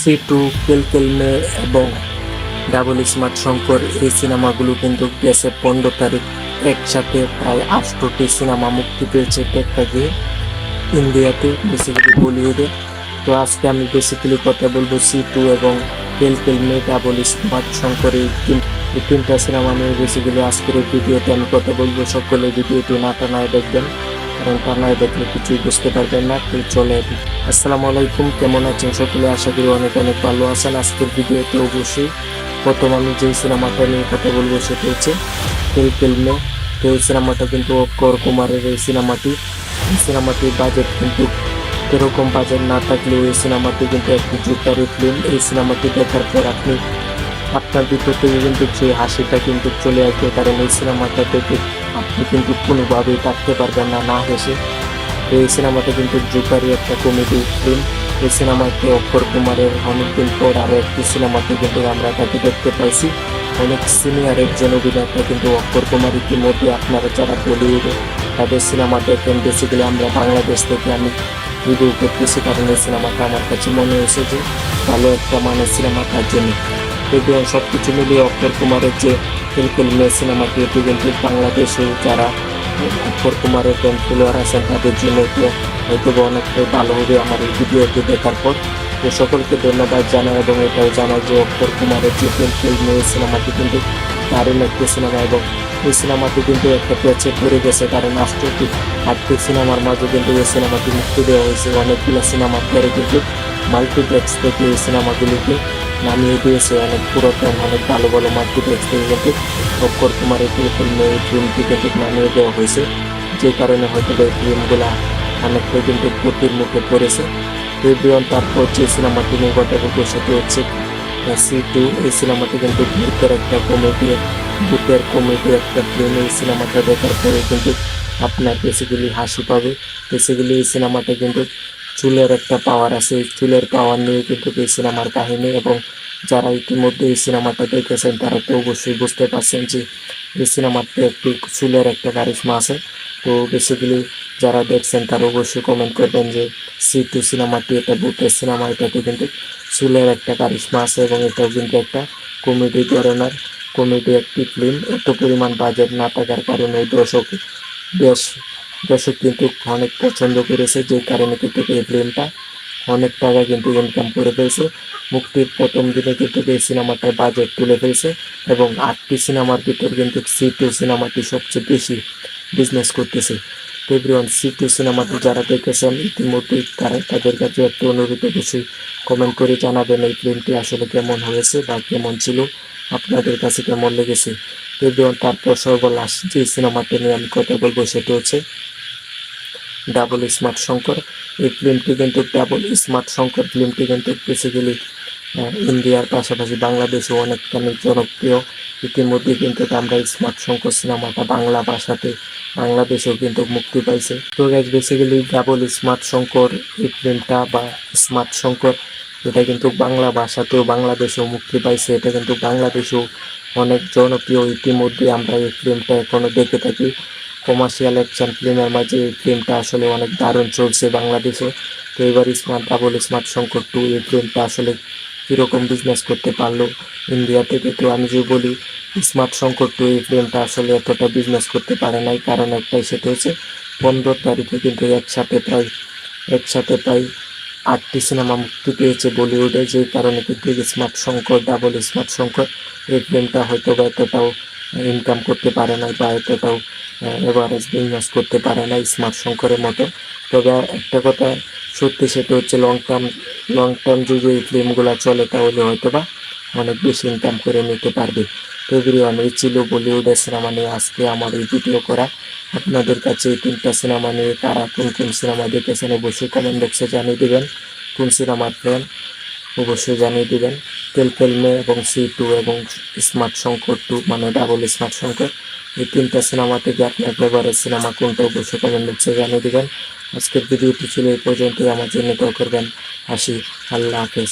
C2, কেলকেলমে এবং double smart Shankar এই সিনেমাগুলো কিন্তু গেছে 15 তারিখ একসাথে প্রায় 8টি সিনেমা মুক্তি পেয়েছে টেকটাকে ইন্ডিয়াতে, বেসিক্যালি বলিউডে। তো আজকে আমি বেসিক্যালি কথা বলবো C2 এবং কেলকেলমে ডাবল স্মার্ট শঙ্কর এই তিনটা সিনেমা নিয়ে বেসিক্যালি আজকের এই ভিডিওতে আমি কথা বলবো। সকলে ভিডিওটি না টানায় দেখবেন, কারণ টানায় দেখলে কিছুই বুঝতে পারবেন না। তো চলে আসসালামু আলাইকুম, কেমন আছেন সকলে? আশা করি অনেক অনেক ভালো আছেন। আজকের ভিডিওতে অবশ্যই প্রথম আমি যে সিনেমাটা নিয়ে কথা বলবো সেটা হচ্ছে কেলকেলমে। তো এই সিনেমাটা কিন্তু অক্ষয় কুমারের এই সিনেমাটির বাজেট কিন্তু এরকম বাজেট না থাকলেও এই সিনেমাটি কিন্তু একটি জোরদারি ফিল্ম। এই সিনেমাটি দেখার পর আপনার ভিতর থেকে কিন্তু সেই হাসিটা কিন্তু চলে আসবে, কারণ এই সিনেমাটা দেখে আপনি কিন্তু কোনোভাবেই থাকতে পারবেন না না হেসে। তো এই সিনেমাটা কিন্তু জোকারি একটা কমেডি ফিল্ম। এই সিনেমাতে অক্ষয় কুমারের অনেকদিন পর আরও একটি সিনেমাতে কিন্তু আমরা তাকে দেখতে পাইছি। অনেক সিনিয়র একজন অভিনেতা কিন্তু অক্ষয় কুমার। ইতিমধ্যে আপনারা যারা বলিউডে তাদের সিনেমা দেখেন, বেসিক্যালি আমরা বাংলাদেশ থেকে আমি ভিডিও করতেছি, কারণ এই সিনেমাটা আমার কাছে মনে হয়েছে যে ভালো একটা মানের সিনেমা। তার জন্য যদিও সব কিছু মিলিয়ে অক্ষয় কুমারের যে কেলকেলমে সিনেমাটি, এটি কিন্তু বাংলাদেশে যারা অক্ষয় কুমারের ফ্যান ফলোয়ার আছেন তাদের জন্য হয়তো অনেকটাই ভালো হবে আমার এই ভিডিওটি দেখার পর। তো সকলকে ধন্যবাদ জানাই এবং এটাও জানাই যে অক্ষয় কুমারের যে কেলকেলমে সিনেমাটি কিন্তু দারুণ একটি সিনেমা, এবং এই সিনেমাটি কিন্তু একটা প্যাচে পড়ে গেছে, কারণ 8টি সিনেমার মাঝে কিন্তু এই সিনেমাটি মুক্তি দেওয়া হয়েছে। অনেকগুলো সিনেমার পরে কিন্তু মাল্টিপ্লেক্স থেকে এই সিনেমাগুলিকে নামিয়ে দিয়েছে। অনেক পুরাতন অনেক ভালো ভালো মাল্টিপ্লেক্স থেকে কিন্তু অক্ষয় কুমারের কেলকেলমে এই ফিল্মটি কিন্তু নামিয়ে দেওয়া হয়েছে, যে কারণে হয়তো এই ফিল্মগুলা অনেকটাই কিন্তু ক্ষতির মুখে পড়েছে। তারপর যে সিনেমাটি নিয়ে কথা বলবো সেটি হচ্ছে C2। এই সিনেমাটি কিন্তু ভূতের কমেডি একটা ফিল্ম। এই সিনেমাটা দেখার পরে কিন্তু আপনার বেসিক্যালি হাসি পাবে। বেসিক্যালি এই সিনেমাটা কিন্তু চুলের একটা পাওয়ার আছে, এই চুলের পাওয়ার নিয়ে কিন্তু এই সিনেমার কাহিনী, এবং যারা ইতিমধ্যে এই সিনেমাটা দেখেছেন তারা তো অবশ্যই বুঝতে পারছেন যে এই সিনেমাতে একটি চুলের একটা কারিশমা আছে। তো বেসিক্যালি যারা দেখছেন তারা অবশ্যই কমেন্ট করবেন যে C2 সিনেমাটি এটা ভূতের সিনেমা, এটাতে কিন্তু চুলের একটা কারিশমা আছে, এবং এটাও কিন্তু একটা কমেডি একটি ফিল্ম। এত পরিমাণ বাজেট না থাকার কারণে দর্শক কিন্তু অনেক পছন্দ করেছে, যে কারণে কিন্তু এই ফিল্মটা অনেক টাকা কিন্তু ইনকাম করে ফেলছে। মুক্তির প্রথম দিনে কিন্তু এই সিনেমাটার বাজেট তুলে ফেলছে, এবং 8টি সিনেমার ভিতর কিন্তু C2 সিনেমাটি সবচেয়ে বেশি বিজনেস করতেছে। তো এভরিওয়ান, C2 সিনেমাটি যারা দেখেছেন ইতিমধ্যেই তাদের কাছে একটা অনুরোধ, অবশ্যই কমেন্ট করে জানাবেন এই ফিল্মটি আসলে কেমন হয়েছে বা কেমন ছিল, আপনাদের কাছে কেমন লেগেছে। তো এভরিওয়ান, তারপর সর্বলাস্ট যে সিনেমাটি নিয়ে আমি কথা বলবো সেটা হচ্ছে ডাবল স্মার্ট শঙ্কর। এই ফিল্মটি কিন্তু বেসিক্যালি ইন্ডিয়ার পাশাপাশি বাংলাদেশেও অনেকখানি জনপ্রিয়। ইতিমধ্যে কিন্তু আমরা স্মার্ট শঙ্কর সিনেমাটা বাংলা ভাষাতে বাংলাদেশেও কিন্তু মুক্তি পাইছে। তো guys, basically double smart Shankar এই ফিল্মটা বা স্মার্ট শঙ্কর এটা কিন্তু বাংলা ভাষাতেও বাংলাদেশেও মুক্তি পাইছে। এটা কিন্তু বাংলাদেশেও অনেক জনপ্রিয়। ইতিমধ্যে আমরা এই ফিল্মটা এখনো দেখে থাকি কমার্শিয়াল অ্যাকশন ফিল্মের মাঝে। এই ফিল্মটা আসলে অনেক দারুণ চলছে বাংলাদেশে। তো এবার ডাবল স্মার্ট শঙ্কর 2 এই ফিল্মটা আসলে কীরকম বিজনেস করতে পারলো ইন্ডিয়া থেকে। তো আমি যে বলি স্মার্ট শঙ্কর 2 এই ফিল্মটা আসলে এতটা বিজনেস করতে পারে নাই, কারণ একটাই, সেটা হচ্ছে 15 তারিখে কিন্তু একসাথে প্রায় 8টি সিনেমা মুক্তি পেয়েছে বলিউডে, যে কারণে কিন্তু ডাবল স্মার্ট শঙ্কর এই ফিল্মটা হয়তো বা এতটাও ইনকাম করতে পারে নাই বা এতটাও এভারেজ বিজনেস করতে পারে না স্মার্ট শঙ্করের মতো। তবে একটা কথা সত্যি, সেটা হচ্ছে লং টার্ম যদি এই ফিল্মগুলো চলে তাহলে হয়তো বা অনেক বেশি ইনকাম করে নিতে পারবে। তো এভরিওয়ান, এই ছিল বলিউডের সিনেমা নিয়ে আজকে আমার এই ভিডিও করা। আপনাদের কাছে এই 3টা সিনেমা নিয়ে কারা কোন কোন সিনেমা দেখেছেন অবশ্যই কমেন্ট বক্সে জানিয়ে দেবেন। কোন সিনেমার ফ্যান অবশ্যই জানিয়ে দেবেন। কেলকেলমে এবং C2 এবং স্মার্ট শঙ্কর 2 মানে ডাবল স্মার্ট শঙ্কর, এই 3টা সিনেমা থেকে আপনার ফেভারিট সিনেমা কোনটা অবশ্যই কমেন্ট বক্সে জানিয়ে দেবেন। আজকের ভিডিওটি ছিল এই পর্যন্তই। আমার জন্য দোয়া করবেন। আল্লাহ হাফেজ।